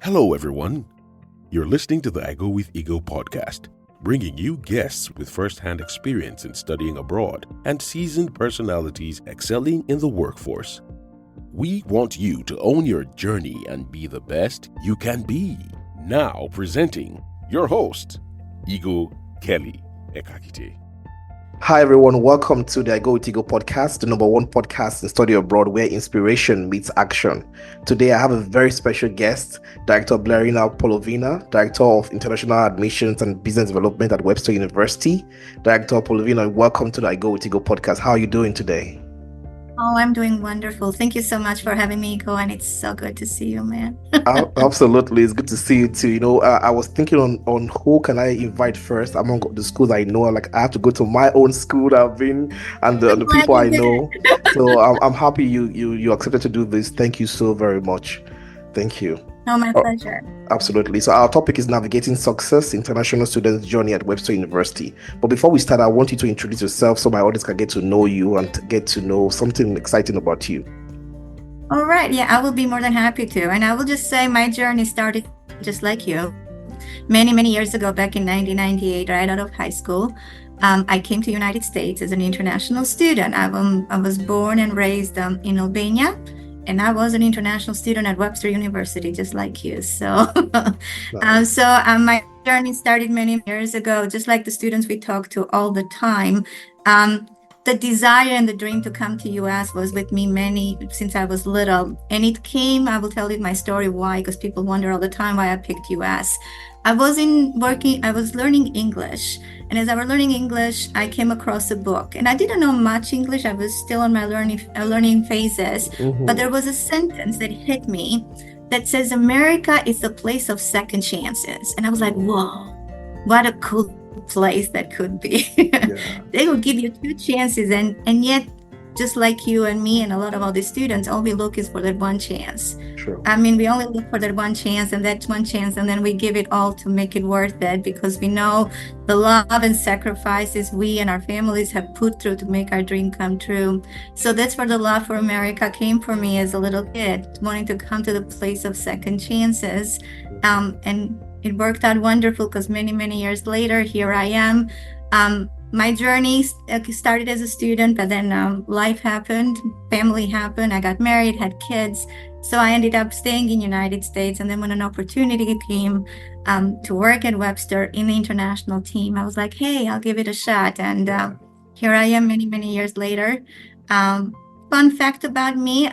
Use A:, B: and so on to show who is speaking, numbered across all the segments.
A: Hello, everyone. You're listening to the I Go with Ego podcast, bringing you guests with first-hand experience in studying abroad and seasoned personalities excelling in the workforce. We want you to own your journey and be the best you can be. Now presenting your host, Ego Kelly Ekakite.
B: Hi everyone, welcome to the I Go With Ego podcast, the number one podcast in study abroad where inspiration meets action. Today I have a very special guest, Director Blarina Polovina, Director of International Admissions and Business Development at Webster University. Director Polovina, welcome to the I Go With Ego podcast. How are you doing today?
C: Oh, I'm doing wonderful. Thank you so much for having me, Ego, and it's so good to see you, man.
B: Absolutely, it's good to see you too. I was thinking on who can I invite first among the schools I know. Like I have to go to my own school that I've been and the people I know. So I'm happy you accepted to do this. Thank you so very much. Thank you.
C: Oh, my pleasure.
B: Absolutely. So our topic is navigating success, international students' journey at Webster University. But before we start, I want you to introduce yourself so my audience can get to know you and get to know something exciting about you.
C: All right. Yeah, I will be more than happy to. And I will just say my journey started just like you. Many years ago, back in 1998, right out of high school, I came to the United States as an international student. I was born and raised in Albania. And I was an international student at Webster University, just like you. So, my journey started many years ago, just like the students we talk to all the time. The desire and the dream to come to US was with me since I was little. And it came, I will tell you my story why, because people wonder all the time why I picked US. I was learning English. And as I was learning English, I came across a book. And I didn't know much English. I was still on my learning phases. Mm-hmm. But there was a sentence that hit me that says, America is a place of second chances. And I was like, whoa, what a cool place that could be. Yeah. They will give you two chances. And yet, just like you and me and a lot of other students, all we look is for that one chance.
B: Sure.
C: I mean, we only look for that one chance, and then we give it all to make it worth it, because we know the love and sacrifices we and our families have put through to make our dream come true. So that's where the love for America came for me as a little kid, wanting to come to the place of second chances. And it worked out wonderful, because many years later, here I am. My journey started as a student, but then life happened, family happened, I got married, had kids. So I ended up staying in the United States. And then when an opportunity came to work at Webster in the international team, I was like, hey, I'll give it a shot. And here I am many years later. Fun fact about me,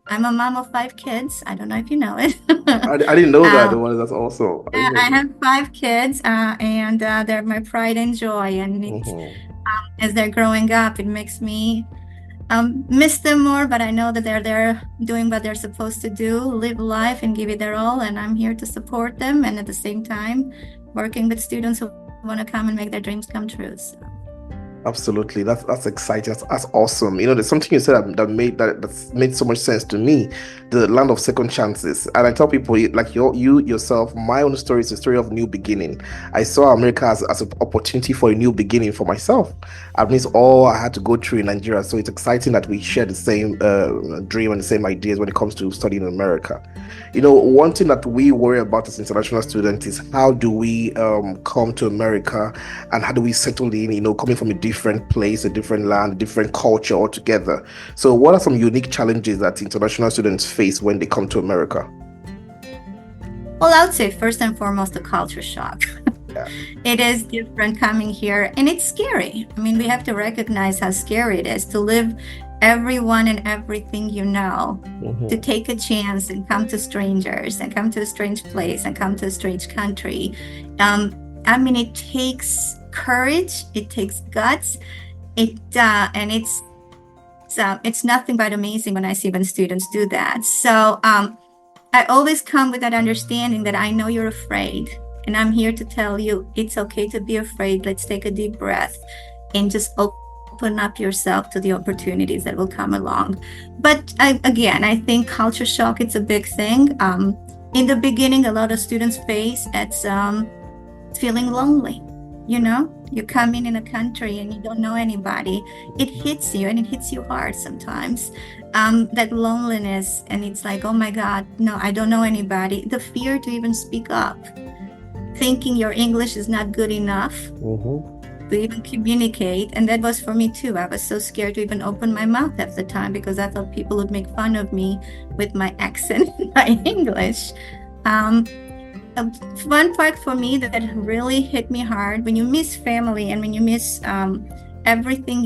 C: I'm a mom of 5 kids. I don't know if you know it.
B: I didn't know that. That's awesome.
C: I have 5 kids, and they're my pride and joy. And as they're growing up, it makes me miss them more. But I know that they're there doing what they're supposed to do, live life and give it their all. And I'm here to support them. And at the same time, working with students who want to come and make their dreams come true. So.
B: Absolutely, that's exciting. That's awesome. There's something you said that made so much sense to me. The land of second chances, and I tell people, like you yourself, my own story is a story of new beginning. I saw America as an opportunity for a new beginning for myself. I missed all I had to go through in Nigeria, so it's exciting that we share the same dream and the same ideas when it comes to studying in America. One thing that we worry about as international students is how do we come to America, and how do we settle in? Coming from a different place, a different land, a different culture altogether. So what are some unique challenges that international students face when they come to America?
C: Well, I would say first and foremost, the culture shock.
B: Yeah.
C: It is different coming here, and it's scary. I mean, we have to recognize how scary it is to live everyone and everything to take a chance and come to strangers and come to a strange place and come to a strange country. It takes courage, it takes guts, and it's nothing but amazing when I see when students do that. So I always come with that understanding that I know you're afraid, and I'm here to tell you it's okay to be afraid. Let's take a deep breath and just open up yourself to the opportunities that will come along. But I think culture shock, it's a big thing. In the beginning, a lot of students face it's feeling lonely. You come in a country and you don't know anybody. It hits you, and it hits you hard sometimes. That loneliness, and it's like, oh my God, no, I don't know anybody. The fear to even speak up, thinking your English is not good enough to even communicate. And that was for me too. I was so scared to even open my mouth at the time because I thought people would make fun of me with my accent, my English. One part for me that really hit me hard, when you miss family and when you miss everything,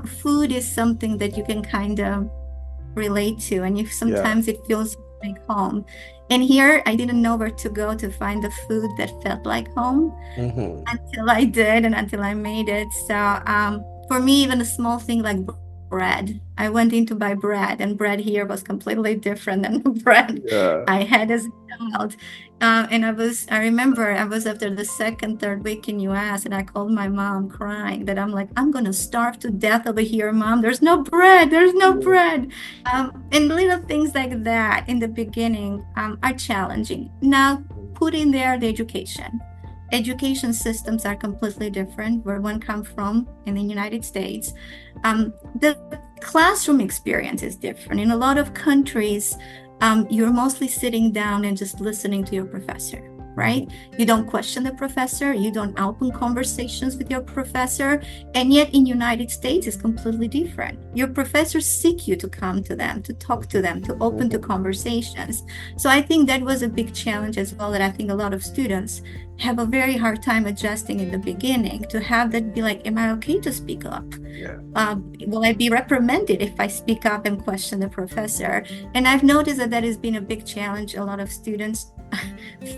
C: food is something that you can kind of relate to, and sometimes it feels like home. And here, I didn't know where to go to find the food that felt like home until I did, and until I made it. So for me, even a small thing like bread, I went in to buy bread, and bread here was completely different than the bread I had as a child. And I remember I was after the third week in US, and I called my mom crying that I'm like, I'm gonna starve to death over here, Mom. There's no bread. And little things like that in the beginning are challenging. Now, put in there the education. Education systems are completely different where one comes from in the United States. The classroom experience is different. In a lot of countries, you're mostly sitting down and just listening to your professor, right? You don't question the professor. You don't open conversations with your professor. And yet in United States, it's completely different. Your professors seek you to come to them, to talk to them, to open the conversations. So I think that was a big challenge as well, that I think a lot of students have a very hard time adjusting in the beginning, to have that be like, am I okay to speak up? Will I be reprimanded if I speak up and question the professor? And I've noticed that has been a big challenge a lot of students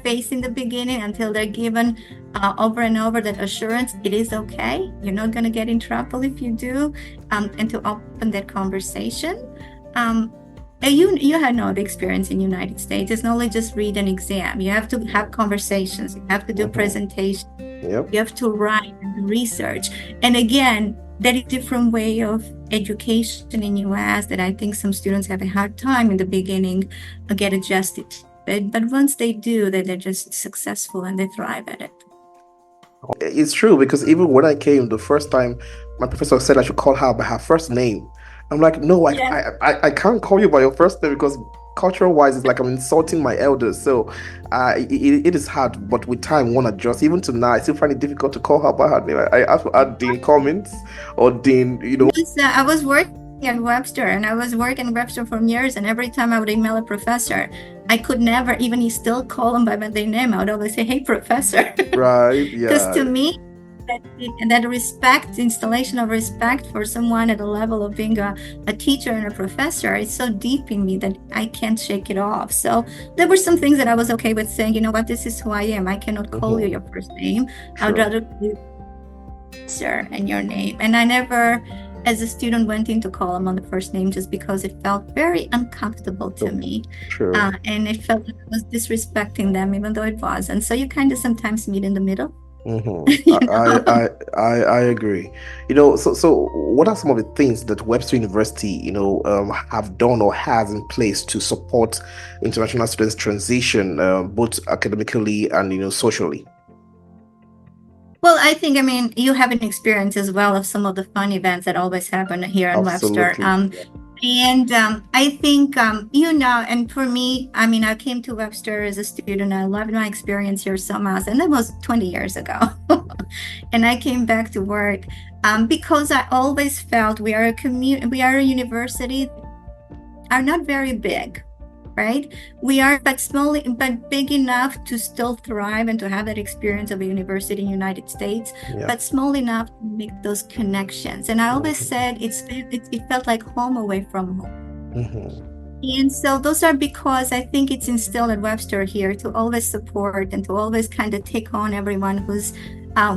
C: face in the beginning, until they're given over and over that assurance, it is okay, you're not going to get in trouble if you do, and to open that conversation. You had no experience in the United States. It's not only just read an exam. You have to have conversations. You have to do presentations. You have to write and research. And again, that is a different way of education in US that I think some students have a hard time in the beginning to get adjusted. But once they do, they're just successful and they thrive at it.
B: It's true, because even when I came the first time, my professor said I should call her by her first name. I'm like, no, I can't call you by your first name, because cultural wise, it's like I'm insulting my elders. So it is hard, but with time, one adjusts. Even to now, I still find it difficult to call her by her name. I have to add Dean Cummins or Dean,
C: I was working at Webster, and I was working at Webster for years, and every time I would email a professor, I could never even still call them by their name. I would always say, hey, professor.
B: Right, yeah.
C: Because to me, that respect, installation of respect for someone at the level of being a teacher and a professor, is so deep in me that I can't shake it off. So there were some things that I was okay with saying, you know what, this is who I am. I cannot call you your first name. Sure. I'd rather call you sir and your name. And I never, as a student, went in to call them on the first name, just because it felt very uncomfortable to me.
B: Sure.
C: And it felt like I was disrespecting them, even though it wasn't. So you kind of sometimes meet in the middle.
B: I agree. So what are some of the things that Webster University, have done or has in place to support international students' transition, both academically and socially?
C: Well, I think, you have an experience as well of some of the fun events that always happen here in Webster. And I think, and for me, I came to Webster as a student. I loved my experience here so much. And that was 20 years ago. And I came back to work because I always felt we are a university, are not very big, right? We are but big enough to still thrive and to have that experience of a university in the United States, but small enough to make those connections. And I always said it felt like home away from home. And so those are because I think it's instilled at Webster here to always support and to always kind of take on everyone who's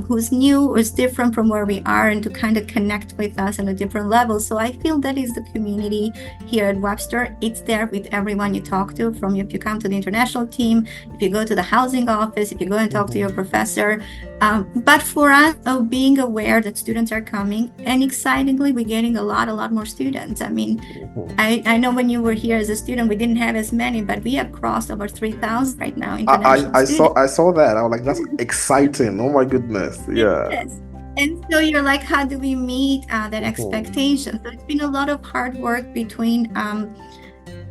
C: who's new or is different from where we are, and to kind of connect with us on a different level. So I feel that is the community here at Webster. It's there with everyone you talk to, from if you come to the international team, if you go to the housing office, if you go and talk to your professor. But for us, being aware that students are coming, and excitingly, we're getting a lot more students. I mean, I know when you were here as a student, we didn't have as many, but we have crossed over 3,000 right now, international students.
B: I saw that. I was like, that's exciting. Oh my goodness. Yeah.
C: Yes. And so you're like, how do we meet that expectation? So it's been a lot of hard work between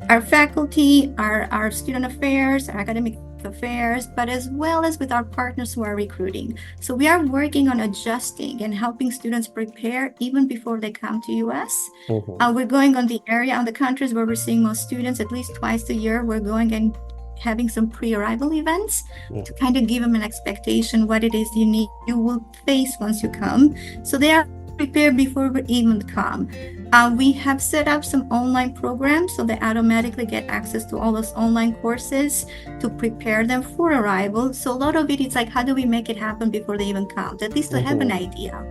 C: our faculty, our student affairs, our academic affairs, but as well as with our partners who are recruiting. So we are working on adjusting and helping students prepare even before they come to US. We're going on the countries where we're seeing most students at least twice a year. We're going and having some pre-arrival events to kind of give them an expectation what it is you will face once you come, so they are prepared before we even come. We have set up some online programs, so they automatically get access to all those online courses to prepare them for arrival. So a lot of it is like, how do we make it happen before they even come, at least to have an idea.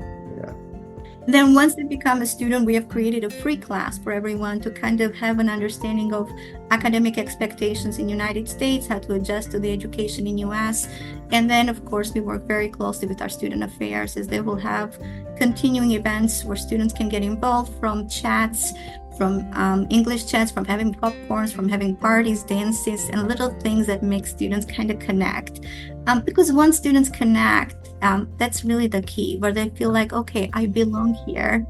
C: Then once they become a student, we have created a free class for everyone to kind of have an understanding of academic expectations in the United States, how to adjust to the education in US. And then, of course, we work very closely with our student affairs, as they will have continuing events where students can get involved, from chats, from English chats, from having popcorns, from having parties, dances, and little things that make students kind of connect. Because once students connect, that's really the key, where they feel like, okay, I belong here,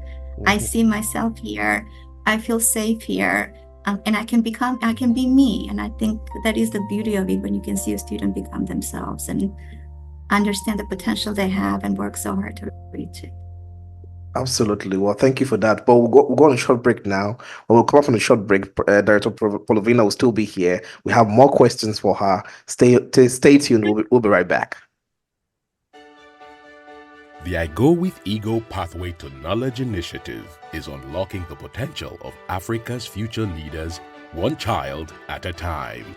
C: I see myself here, I feel safe here, and I can be me. And I think that is the beauty of it, when you can see a student become themselves and understand the potential they have and work so hard to reach it.
B: Absolutely. Well, thank you for that. But we'll go on a short break now. When we'll come up from a short break, Director Polovina will still be here. We have more questions for her. Stay tuned. We'll be right back.
A: The I Go With Ego Pathway to Knowledge initiative is unlocking the potential of Africa's future leaders, one child at a time.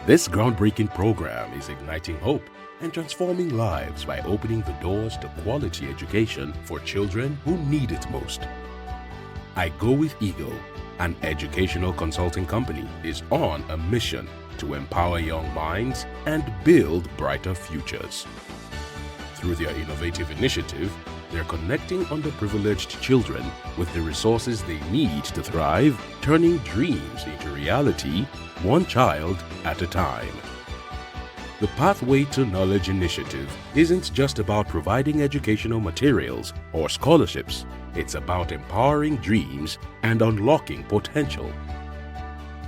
A: This groundbreaking program is igniting hope and transforming lives by opening the doors to quality education for children who need it most. I Go With Ego, an educational consulting company, is on a mission to empower young minds and build brighter futures. Through their innovative initiative, they're connecting underprivileged children with the resources they need to thrive, turning dreams into reality, one child at a time. The Pathway to Knowledge initiative isn't just about providing educational materials or scholarships. It's about empowering dreams and unlocking potential.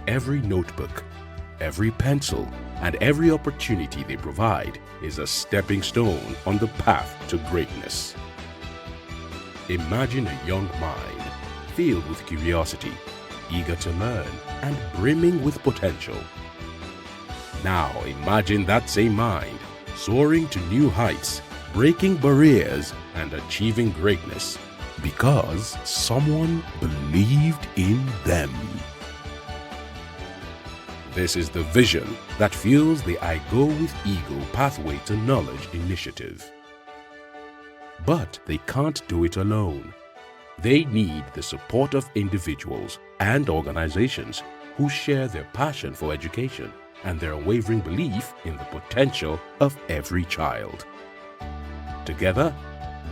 A: Every notebook, every pencil, and every opportunity they provide is a stepping stone on the path to greatness. Imagine a young mind filled with curiosity, eager to learn, and brimming with potential. Now imagine that same mind soaring to new heights, breaking barriers, and achieving greatness because someone believed in them. This is the vision that fuels the I Go With Ego Pathway to Knowledge initiative. But they can't do it alone. They need the support of individuals and organizations who share their passion for education and their unwavering belief in the potential of every child. Together,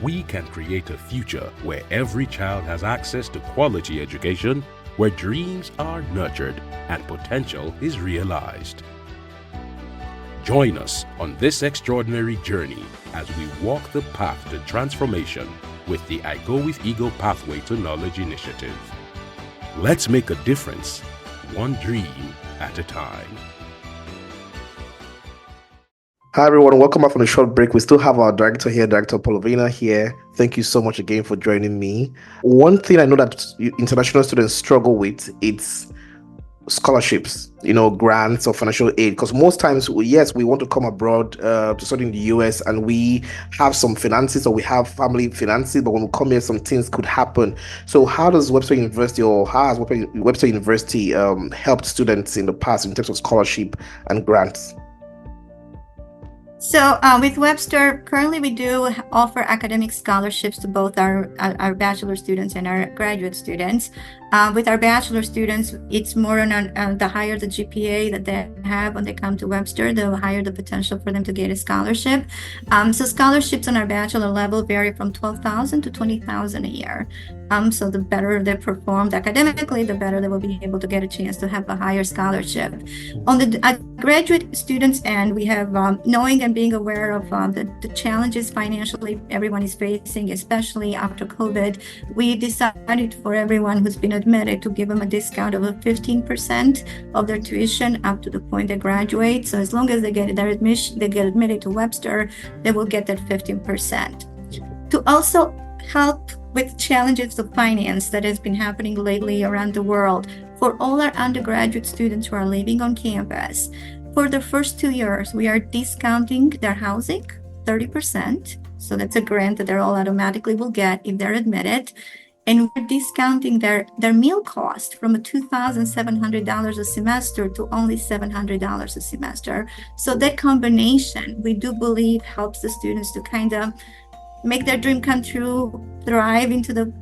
A: we can create a future where every child has access to quality education, where dreams are nurtured and potential is realized. Join us on this extraordinary journey as we walk the path to transformation with the I Go With Ego Pathway to Knowledge initiative. Let's make a difference, one dream at a time.
B: Hi everyone, welcome back from the short break. We still have our director here, Director Polovina here. Thank you so much again for joining me. One thing I know that international students struggle with, it's scholarships, grants or financial aid, because most times, yes, we want to come abroad to study in the US and we have some finances or we have family finances, but when we come here, some things could happen. So how does Webster University or how has Webster University helped students in the past in terms of scholarship and grants?
C: So with Webster, currently we do offer academic scholarships to both our bachelor students and our graduate students. With our bachelor students, it's more on the higher the GPA that they have when they come to Webster, the higher the potential for them to get a scholarship. So scholarships on our bachelor level vary from $12,000 to $20,000 a year. So the better they performed academically, the better they will be able to get a chance to have a higher scholarship. On the graduate students end, we have knowing and being aware of the challenges financially everyone is facing, especially after COVID. We decided for everyone who's been admitted to give them a discount of 15% of their tuition up to the point they graduate. So as long as they get their admission, they get admitted to Webster, they will get that 15%. To also help with challenges of finance that has been happening lately around the world, for all our undergraduate students who are living on campus, for the first 2 years, we are discounting their housing 30%. So that's a grant that they all automatically will get if they're admitted. And we're discounting their meal cost from $2,700 a semester to only $700 a semester. So that combination, we do believe, helps the students to kind of make their dream come true, thrive into the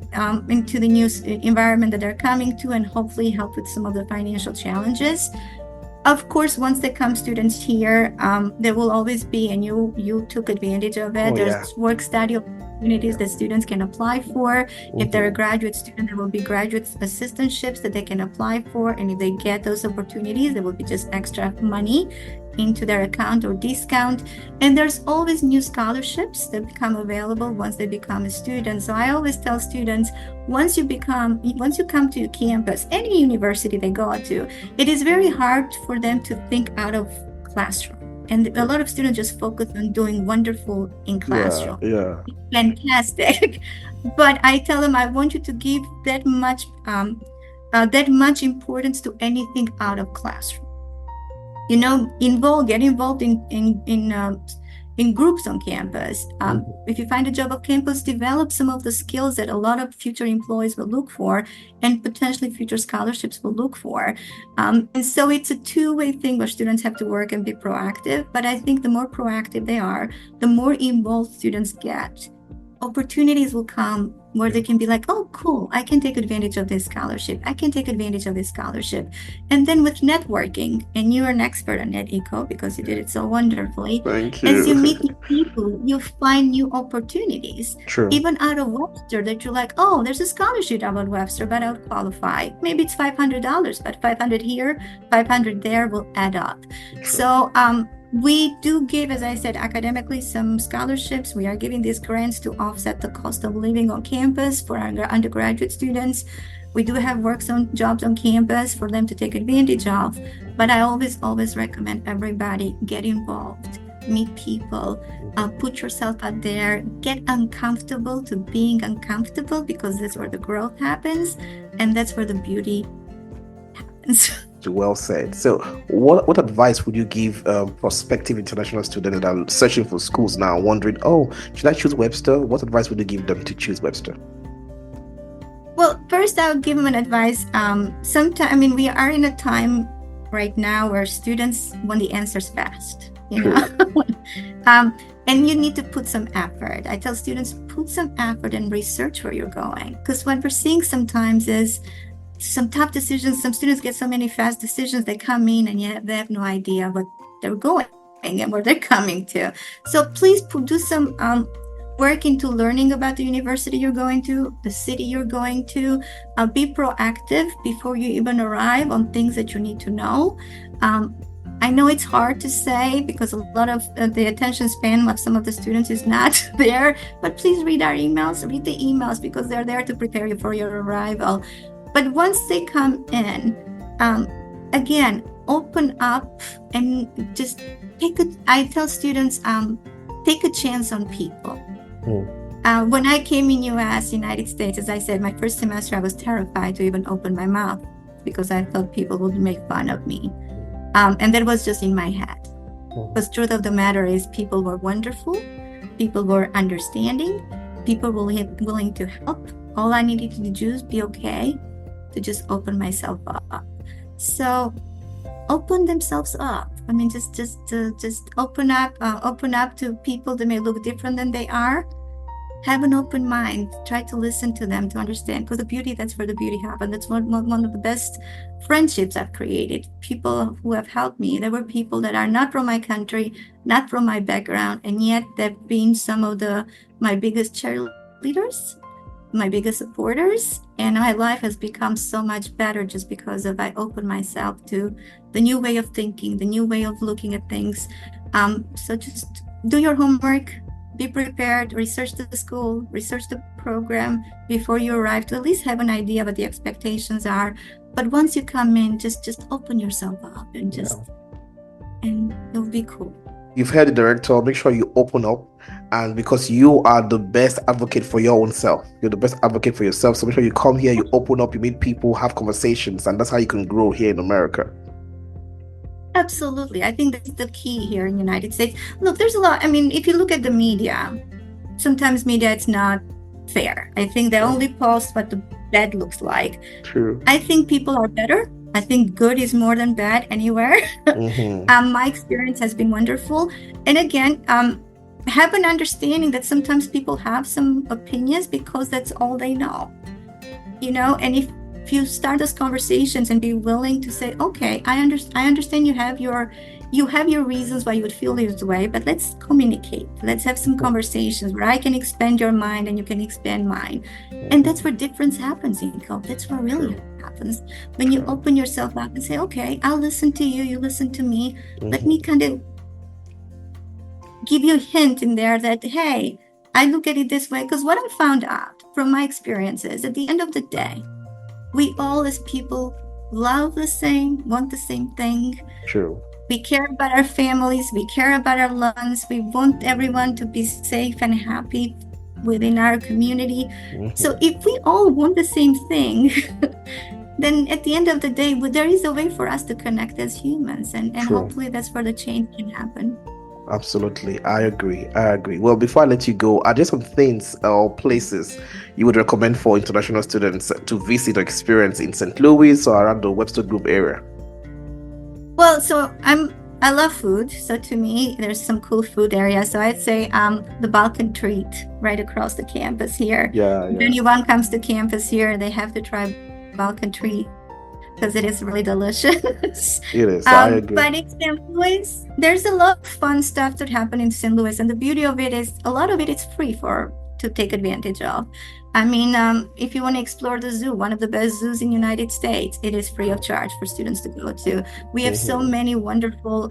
C: new environment that they're coming to, and hopefully help with some of the financial challenges. Of course, once they come students here, there will always be, and you took advantage of it. There's work study opportunities that students can apply for. If they're a graduate student, there will be graduate assistantships that they can apply for. And if they get those opportunities, there will be just extra money into their account or discount. And there's always new scholarships that become available once they become a student. So I always tell students, once you come to campus, any university they go to, it is very hard for them to think out of classroom. And a lot of students just focus on doing wonderful in classroom.
B: Yeah.
C: Fantastic. But I tell them, I want you to give that much importance to anything out of classroom. Get involved in groups on campus. If you find a job on campus, develop some of the skills that a lot of future employees will look for, and potentially future scholarships will look for. And so it's a two-way thing where students have to work and be proactive. But I think the more proactive they are, the more involved students get. Opportunities will come where they can be like, oh, cool, I can take advantage of this scholarship. I can take advantage of this scholarship. And then with networking, and you're an expert on NetEco because you did it so wonderfully.
B: Thank you.
C: As you meet new people, you find new opportunities.
B: True.
C: Even out of Webster that you're like, oh, there's a scholarship about Webster, but I would qualify. Maybe it's $500, but $500 here, $500 there will add up.
B: True.
C: So, we do give, as I said, academically some scholarships. We are giving these grants to offset the cost of living on campus for our undergraduate students. We do have jobs on campus for them to take advantage of. But I always recommend everybody get involved, meet people, put yourself out there, get uncomfortable to being uncomfortable, because that's where the growth happens and that's where the beauty happens.
B: Well said. So what advice would you give prospective international students that are searching for schools now, wondering, oh, should I choose Webster? What advice would you give them to choose Webster?
C: Well, first I would give them an advice. We are in a time right now where students want the answers fast, and you need to put some effort. I tell students, put some effort and research where you're going, because what we're seeing sometimes is some tough decisions. Some students get so many fast decisions. They come in and yet they have no idea what they're going and where they're coming to. So please do some work into learning about the university you're going to, the city you're going to. Be proactive before you even arrive on things that you need to know. I know it's hard to say because a lot of the attention span of some of the students is not there, but please read the emails because they're there to prepare you for your arrival. But once they come in, again, open up and just I tell students, take a chance on people. When I came in United States, as I said, my first semester, I was terrified to even open my mouth because I thought people would make fun of me. And that was just in my head. Because the truth of the matter is people were wonderful. People were understanding. People were willing to help. All I needed to do is be okay, to just open myself up. So open themselves up. I mean, just open up to people that may look different than they are. Have an open mind. Try to listen to them, to understand, because that's where the beauty happens. That's one of the best friendships I've created. People who have helped me. There were people that are not from my country, not from my background, and yet they've been some of my biggest cheerleaders, my biggest supporters, and my life has become so much better just because I opened myself to the new way of thinking, the new way of looking at things. So just do your homework. Be prepared, research the school, research the program before you arrive, to at least have an idea what the expectations are. But once you come in, just open yourself up and and it'll be cool.
B: You've heard the director. Make sure you open up, and because you are the best advocate for your own self, you're the best advocate for yourself. So make sure you come here, you open up, you meet people, have conversations, and that's how you can grow here in America.
C: Absolutely. I think that's the key here in the United States. Look, there's a lot. I mean, if you look at the media, sometimes media, it's not fair. I think they only post what the bad looks like.
B: True.
C: I think people are better. I think good is more than bad anywhere. My experience has been wonderful. And again, have an understanding that sometimes people have some opinions because that's all they know. And if you start those conversations and be willing to say, okay, I understand you have your reasons why you would feel this way, but let's communicate. Let's have some conversations where I can expand your mind and you can expand mine. And that's where difference happens, Inko. That's where really happens. When you open yourself up and say, okay, I'll listen to you, you listen to me. Let me kind of give you a hint in there that, hey, I look at it this way. Because what I found out from my experiences, at the end of the day, we all as people love the same, want the same thing.
B: True.
C: We care about our families. We care about our loved ones. We want everyone to be safe and happy within our community. So if we all want the same thing, then at the end of the day, there is a way for us to connect as humans. And hopefully that's where the change can happen.
B: Absolutely. I agree. Well, before I let you go, are there some things or places you would recommend for international students to visit or experience in St. Louis or around the Webster Group area?
C: Well, so I love food. So to me, there's some cool food areas. So I'd say the Balkan Treat right across the campus here. If anyone comes to campus here, they have to try Balkan Treat, because it is really delicious.
B: It is. I agree.
C: But in St. Louis, there's a lot of fun stuff that happen in St. Louis, and the beauty of it is a lot of it is free to take advantage of. I mean, if you want to explore the zoo, one of the best zoos in the United States, it is free of charge for students to go to. We have so many wonderful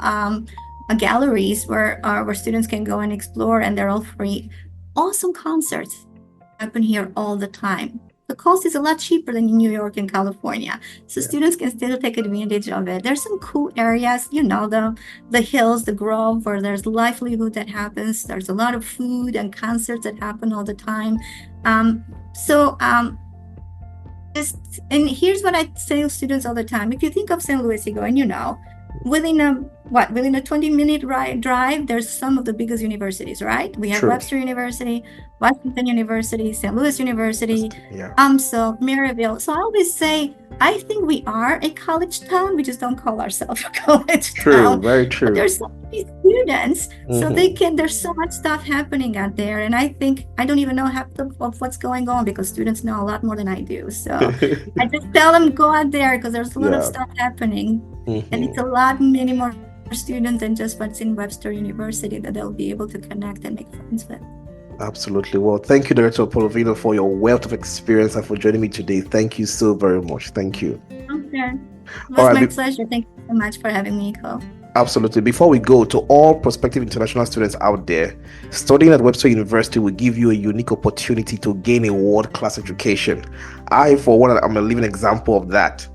C: galleries where students can go and explore, and they're all free. Awesome concerts happen here all the time. The cost is a lot cheaper than in New York and California. So students can still take advantage of it. There's some cool areas, the hills, the Grove, where there's livelihood that happens. There's a lot of food and concerts that happen all the time. And here's what I say to students all the time. If you think of St. Louis, you go, and within a 20-minute drive, there's some of the biggest universities, right? We have Webster University, Washington University, St. Louis University, so Maryville. So I always say, I think we are a college town. We just don't call ourselves a college town.
B: Very true.
C: But there's so many students, so there's so much stuff happening out there. And I think I don't even know half of what's going on, because students know a lot more than I do. So I just tell them, go out there, because there's a lot of stuff happening. And it's a lot, many more students than just what's in Webster University that they'll be able to connect and make friends with.
B: Absolutely. Well, thank you, Director Polovino, for your wealth of experience and for joining me today. Thank you so very much. Thank you.
C: Okay. It was my pleasure. Thank you so much for having me, Cole.
B: Absolutely. Before we go, to all prospective international students out there, studying at Webster University will give you a unique opportunity to gain a world-class education. I, for one, am a living example of that.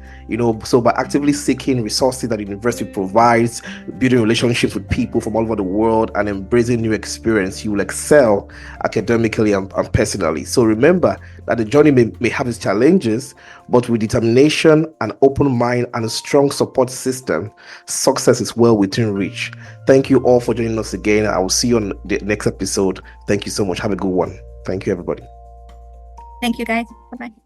B: So by actively seeking resources that the university provides, building relationships with people from all over the world, and embracing new experience, you will excel academically and personally. So remember that the journey may have its challenges, but with determination, an open mind, and a strong support system, success is well within reach. Thank you all for joining us again. I will see you on the next episode. Thank you so much. Have a good one. Thank you, everybody.
C: Thank you, guys. Bye-bye.